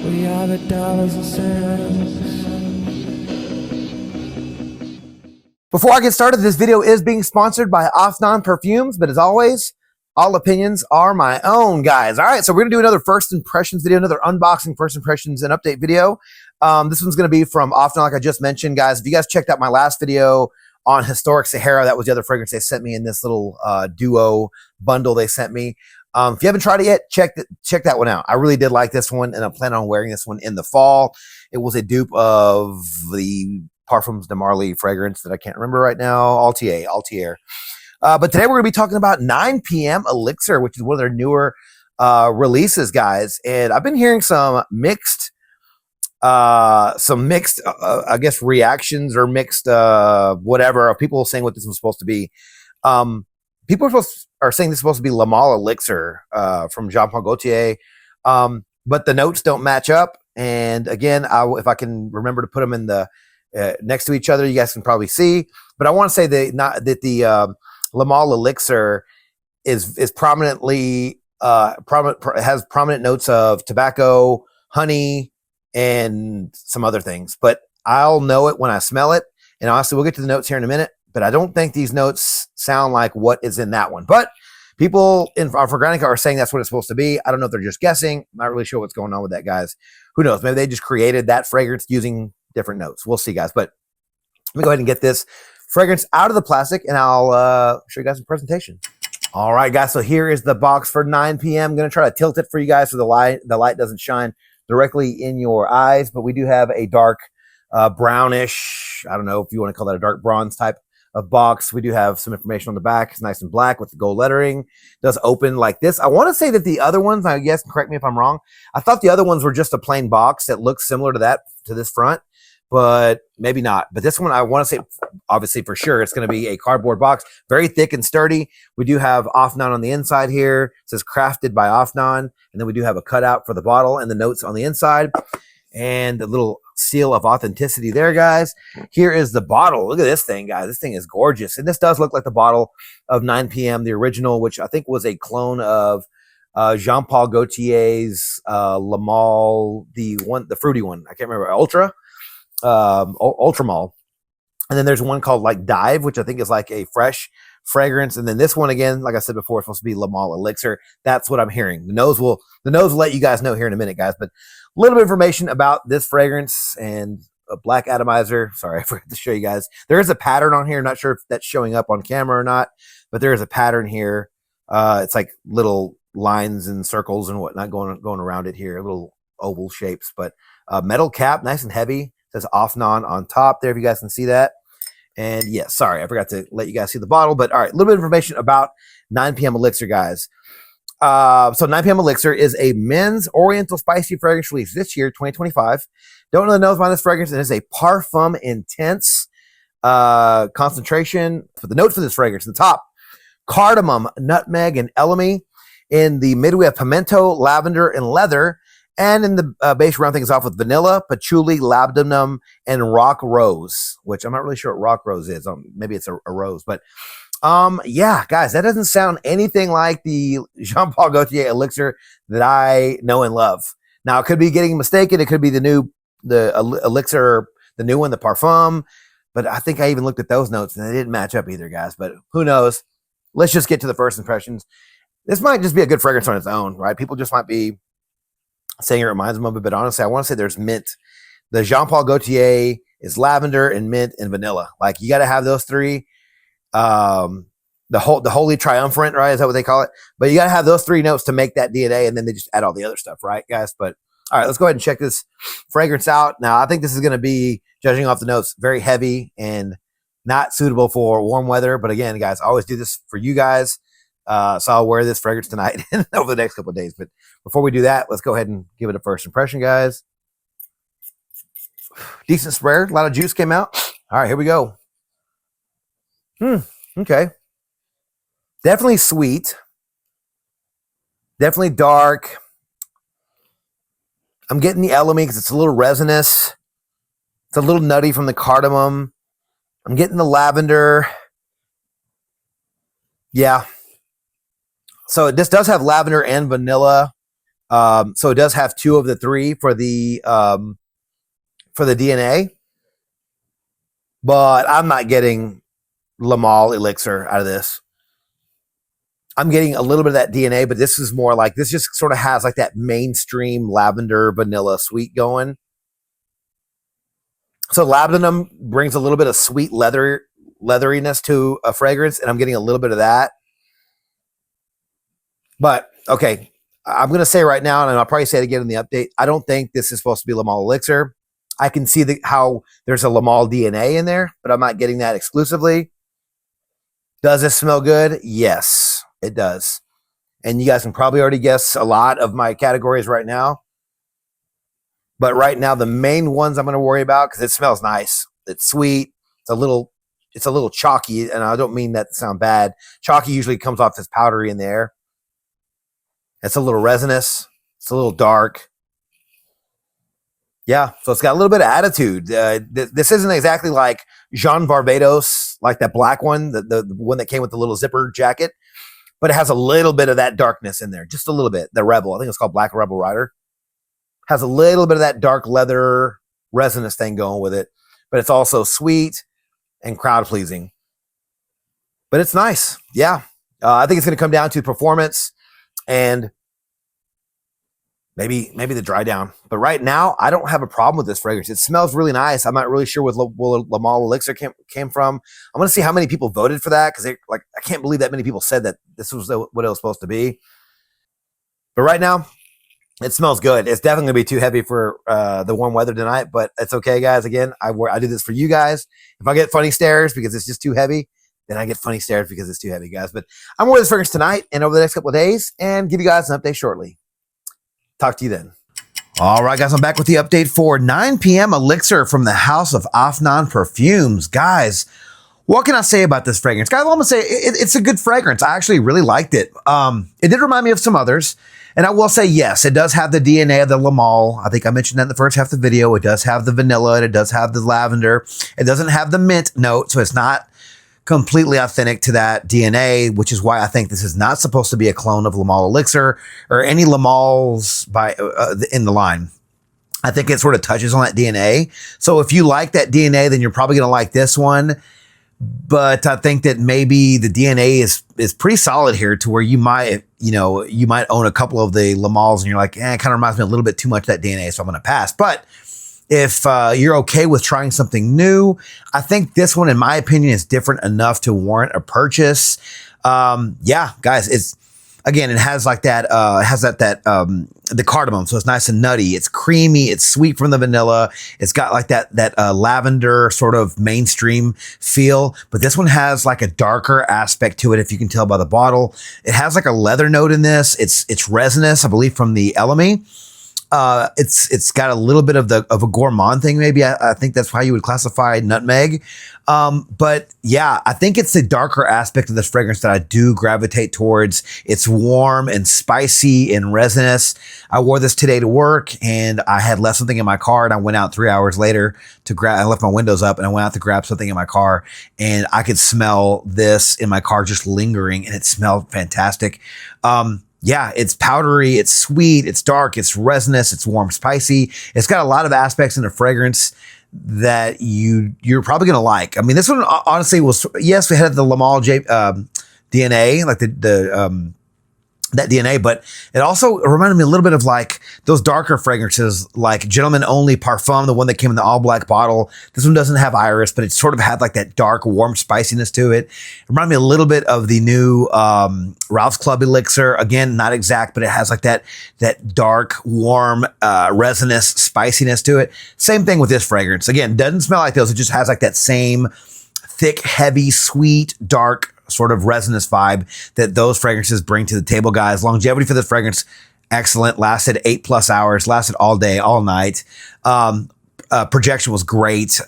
We are the dollars and cents. Before I get started, this video is being sponsored by Afnan Perfumes, but as always, all opinions are my own, guys. All right, so we're gonna do another first impressions video, another unboxing first impressions and update video. This one's gonna be from Afnan, like I just mentioned, guys. If you guys checked out my last video on Historic Sahara, that was the other fragrance they sent me in this little duo bundle they sent me. If you haven't tried it yet, check that one out. I really did like this one, and I'm planning on wearing this one in the fall. It was a dupe of the Parfums de Marly fragrance that I can't remember right now, Altier. But today we're going to be talking about 9PM Elixir, which is one of their newer releases, guys. And I've been hearing some mixed, I guess, reactions or mixed whatever of people saying what this was supposed to be. People are saying this is supposed to be Le Male Elixir from Jean Paul Gaultier, but the notes don't match up. And again, if I can remember to put them in the next to each other, you guys can probably see. But I want to say that the Le Male Elixir is prominently has prominent notes of tobacco, honey, and some other things. But I'll know it when I smell it. And honestly, we'll get to the notes here in a minute. But I don't think these notes sound like what is in that one. But people in Fragranica are saying that's what it's supposed to be. I don't know if they're just guessing. I'm not really sure what's going on with that, guys. Who knows? Maybe they just created that fragrance using different notes. We'll see, guys. But let me go ahead and get this fragrance out of the plastic, and I'll show you guys a presentation. All right, guys. So here is the box for 9PM. I'm going to try to tilt it for you guys so the light doesn't shine directly in your eyes. But we do have a dark brownish, I don't know if you want to call that a dark bronze type of box. We do have some information on the back. It's nice and black with the gold lettering. It does open like this. I want to say that the other ones, I guess, correct me if I'm wrong, I thought the other ones were just a plain box that looks similar to this front, but maybe not. But this one, I want to say, obviously for sure, it's going to be a cardboard box, very thick and sturdy. We do have Afnan on the inside here. It says crafted by Afnan. And then we do have a cutout for the bottle and the notes on the inside. And a little seal of authenticity there, guys. Here is the bottle. Look at this thing, guys. This thing is gorgeous. And this does look like the bottle of 9PM, the original, which I think was a clone of Jean Paul Gaultier's Le Male, the fruity one. I can't remember. Ultra Male. And then there's one called like Dive, which I think is like a fresh fragrance. And then this one, again, like I said before, it's supposed to be Le Male Elixir. That's what I'm hearing. The nose will let you guys know here in a minute, guys. But a little bit of information about this fragrance and a black atomizer. Sorry, I forgot to show you guys. There is a pattern on here. Not sure if that's showing up on camera or not, but there is a pattern here. It's like little lines and circles and whatnot going around it here, little oval shapes. But metal cap, nice and heavy. It says Afnan on top there, if you guys can see that. And yeah, sorry, I forgot to let you guys see the bottle. But all right, a little bit of information about 9PM Elixir, guys. So 9PM Elixir is a men's oriental spicy fragrance released this year, 2025. Don't really know about this fragrance. It is a parfum intense concentration. For the notes for this fragrance, the top, cardamom, nutmeg, and elemi. In the mid, we have pimento, lavender, and leather. And in the base, round things off with vanilla, patchouli, labdanum, and rock rose, which I'm not really sure what rock rose is. Maybe it's a rose, but yeah, guys, that doesn't sound anything like the Jean Paul Gaultier Elixir that I know and love. Now, it could be getting mistaken. It could be the Elixir, the new one, the Parfum. But I think I even looked at those notes and they didn't match up either, guys. But who knows? Let's just get to the first impressions. This might just be a good fragrance on its own, right? People just might be saying it reminds them of it. But honestly, I want to say there's mint. The Jean Paul Gaultier is lavender and mint and vanilla. Like, you got to have those three. The holy triumvirate, right? Is that what they call it? But you got to have those three notes to make that DNA, and then they just add all the other stuff, right, guys? But all right, let's go ahead and check this fragrance out. Now, I think this is going to be, judging off the notes, very heavy and not suitable for warm weather. But again, guys, I always do this for you guys. So I'll wear this fragrance tonight and over the next couple of days. But before we do that, let's go ahead and give it a first impression, guys. Decent sprayer. A lot of juice came out. All right, here we go. Okay. Definitely sweet. Definitely dark. I'm getting the elemi because it's a little resinous. It's a little nutty from the cardamom. I'm getting the lavender. Yeah. So this does have lavender and vanilla So it does have 2 of the 3 for the DNA, but I'm not getting Lamal Elixir out of this. I'm getting a little bit of that DNA, but this is more like, this just sort of has like that mainstream lavender vanilla sweet going. So labdanum brings a little bit of sweet leatheriness to a fragrance, and I'm getting a little bit of that. But okay, I'm going to say right now, and I'll probably say it again in the update, I don't think this is supposed to be Lamal Elixir. I can see how there's a Lamal DNA in there, but I'm not getting that exclusively. Does this smell good? Yes, it does. And you guys can probably already guess a lot of my categories right now. But right now, the main ones I'm going to worry about, because it smells nice. It's sweet. It's a little chalky, and I don't mean that to sound bad. Chalky usually comes off as powdery in the air. It's a little resinous. It's a little dark. Yeah, so it's got a little bit of attitude. This isn't exactly like Jean Barbados, like that black one, the one that came with the little zipper jacket, but it has a little bit of that darkness in there, just a little bit. The Rebel, I think it's called Black Rebel Rider, has a little bit of that dark leather resinous thing going with it, but it's also sweet and crowd pleasing. But it's nice. Yeah, I think it's going to come down to performance and maybe the dry down. But right now, I don't have a problem with this fragrance. It smells really nice. I'm not really sure where Lamal Elixir came from. I'm going to see how many people voted for that, because I can't believe that many people said that this was what it was supposed to be. But right now, it smells good. It's definitely going to be too heavy for the warm weather tonight, but it's okay, guys. Again, I do this for you guys. If I get funny stares because it's just too heavy, then I get funny stares because it's too heavy, guys. But I'm wearing this fragrance tonight and over the next couple of days, and give you guys an update shortly. Talk to you then. All right, guys, I'm back with the update for 9PM Elixir from the house of Afnan Perfumes. Guys, what can I say about this fragrance? Guys, I'm going to say it's a good fragrance. I actually really liked it. It did remind me of some others. And I will say, yes, it does have the DNA of the Lamal. I think I mentioned that in the first half of the video. It does have the vanilla, and it does have the lavender. It doesn't have the mint note, so it's not completely authentic to that DNA, which is why I think this is not supposed to be a clone of Lamal Elixir or any Lamals in the line. I think it sort of touches on that DNA. So if you like that DNA, then you're probably going to like this one. But I think that maybe the DNA is pretty solid here, to where you might own a couple of the Lamals and you're like, it kind of reminds me a little bit too much of that DNA, so I'm going to pass. But if you're okay with trying something new, I think this one, in my opinion, is different enough to warrant a purchase. Yeah, guys, it has like that, the cardamom. So it's nice and nutty. It's creamy. It's sweet from the vanilla. It's got like that lavender sort of mainstream feel, but this one has like a darker aspect to it. If you can tell by the bottle, it has like a leather note in this. It's resinous, I believe, from the Elemi. It's got a little bit of a gourmand thing. Maybe I think that's how you would classify nutmeg. But yeah, I think it's the darker aspect of this fragrance that I do gravitate towards. It's warm and spicy and resinous. I wore this today to work, and I had left something in my car, and I went out 3 hours later I left my windows up and I went out to grab something in my car, and I could smell this in my car just lingering, and it smelled fantastic. Yeah, it's powdery, it's sweet, it's dark, it's resinous, it's warm, spicy. It's got a lot of aspects in the fragrance that you're probably going to like. I mean, this one honestly was, yes, we had the Lamal DNA, like that DNA, but it also reminded me a little bit of like those darker fragrances, like Gentleman Only Parfum, the one that came in the all black bottle. This one doesn't have iris, but it sort of had like that dark, warm spiciness to it. It reminded me a little bit of the new Ralph's Club Elixir. Again, not exact, but it has like that dark, warm, resinous spiciness to it. Same thing with this fragrance. Again, doesn't smell like those. It just has like that same thick, heavy, sweet, dark, sort of resinous vibe that those fragrances bring to the table, guys. Longevity for this fragrance, excellent. Lasted 8+ hours, lasted all day, all night. Projection was great.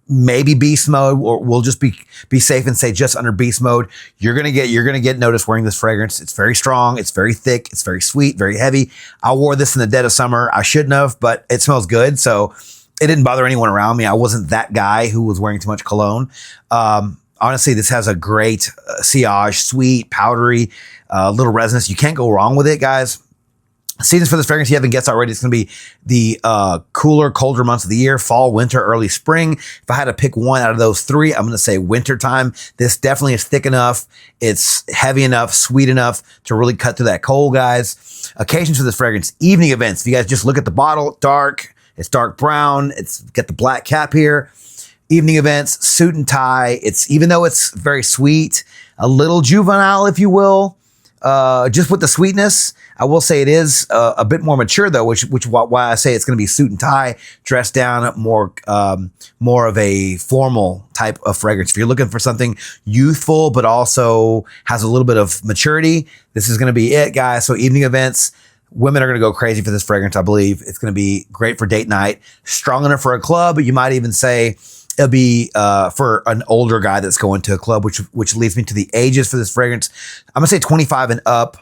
Maybe beast mode, or we'll just be safe and say just under beast mode. You're gonna get noticed wearing this fragrance. It's very strong, it's very thick, it's very sweet, very heavy. I wore this in the dead of summer. I shouldn't have, but it smells good, so it didn't bother anyone around me. I wasn't that guy who was wearing too much cologne. Honestly, this has a great sillage, sweet, powdery, little resinous. You can't go wrong with it, guys. Seasons for this fragrance, you haven't guessed already, it's going to be the cooler, colder months of the year, fall, winter, early spring. If I had to pick one out of those three, I'm going to say winter time. This definitely is thick enough. It's heavy enough, sweet enough to really cut through that cold, guys. Occasions for this fragrance, evening events. If you guys just look at the bottle, dark, it's dark brown. It's got the black cap here. Evening events, suit and tie. It's, even though it's very sweet, a little juvenile, if you will, just with the sweetness. I will say it is a bit more mature though, which why I say it's going to be suit and tie, dressed down, more of a formal type of fragrance. If you're looking for something youthful but also has a little bit of maturity, this is going to be it, guys. So evening events, women are going to go crazy for this fragrance. I believe it's going to be great for date night, strong enough for a club. You might even say it'll be for an older guy that's going to a club, which leads me to the ages for this fragrance. I'm gonna say 25 and up.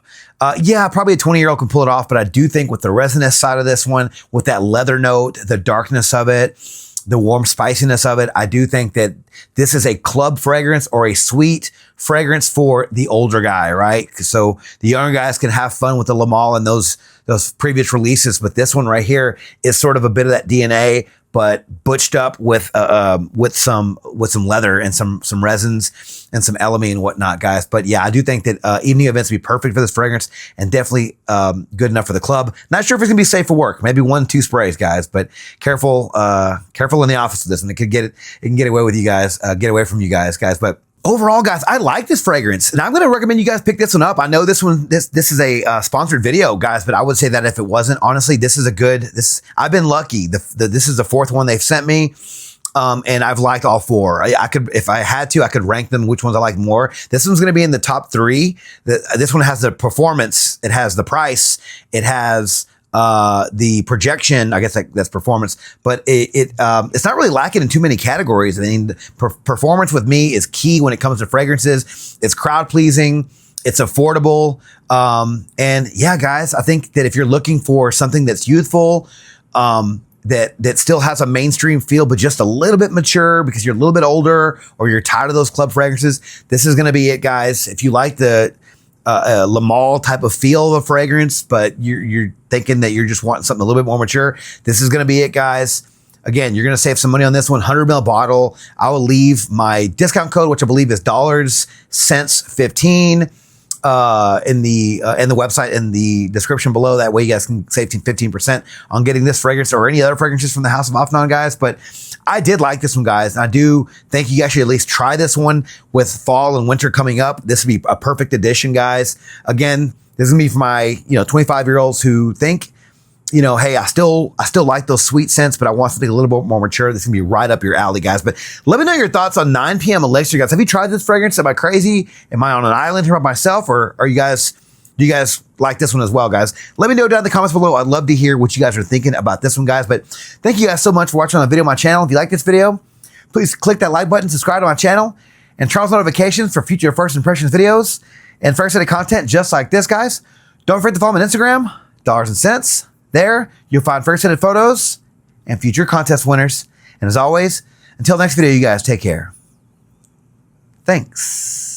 Yeah, probably a 20-year-old can pull it off, but I do think with the resinous side of this one, with that leather note, the darkness of it, the warm spiciness of it, I do think that this is a club fragrance or a sweet fragrance for the older guy, right? So the younger guys can have fun with the Lamal and those previous releases, but this one right here is sort of a bit of that DNA, but butched up with some leather and some resins and some elemi and whatnot, guys. But yeah, I do think that evening events would be perfect for this fragrance and definitely good enough for the club. Not sure if it's gonna be safe for work. Maybe 1-2 sprays, guys. But careful in the office with this, and it can get away with you guys, get away from you guys. But overall, guys, I like this fragrance, and I'm going to recommend you guys pick this one up. I know this is a sponsored video, guys, but I would say that if it wasn't, honestly, this is a good. I've been lucky. This is the fourth one they've sent me, and I've liked all four. I could, if I had to, I could rank them which ones I like more. This one's going to be in the top 3. This one has the performance. It has the price. It has the projection. I guess that's performance, but it's not really lacking in too many categories. I mean, performance with me is key when it comes to fragrances. It's crowd pleasing. It's affordable. And yeah, guys, I think that if you're looking for something that's youthful, that still has a mainstream feel, but just a little bit mature because you're a little bit older or you're tired of those club fragrances, this is going to be it, guys. If you like the Lamal type of feel of a fragrance, but you're thinking that you're just wanting something a little bit more mature, this is going to be it, guys. Again, you're going to save some money on this one. 100 ml bottle. I will leave my discount code, which I believe is $15 in the website, in the description below. That way you guys can save 15% on getting this fragrance or any other fragrances from the House of Afnan, guys. But I did like this one, guys. And I do think you guys should at least try this one with fall and winter coming up. This would be a perfect addition, guys. Again, this is gonna be for my 25-year-olds who think, hey, I still like those sweet scents, but I want something a little bit more mature. This is gonna be right up your alley, guys. But let me know your thoughts on 9PM Elixir, guys. Have you tried this fragrance? Am I crazy? Am I on an island here by myself, or do you guys like this one as well, guys? Let me know down in the comments below. I'd love to hear what you guys are thinking about this one, guys. But thank you guys so much for watching on the video on my channel. If you like this video, please click that like button, subscribe to my channel, and turn on notifications for future first impressions videos and first set of content just like this, guys. Don't forget to follow me on Instagram, Dollars and Cents. There, you'll find first set of photos and future contest winners. And as always, until next video, you guys take care. Thanks.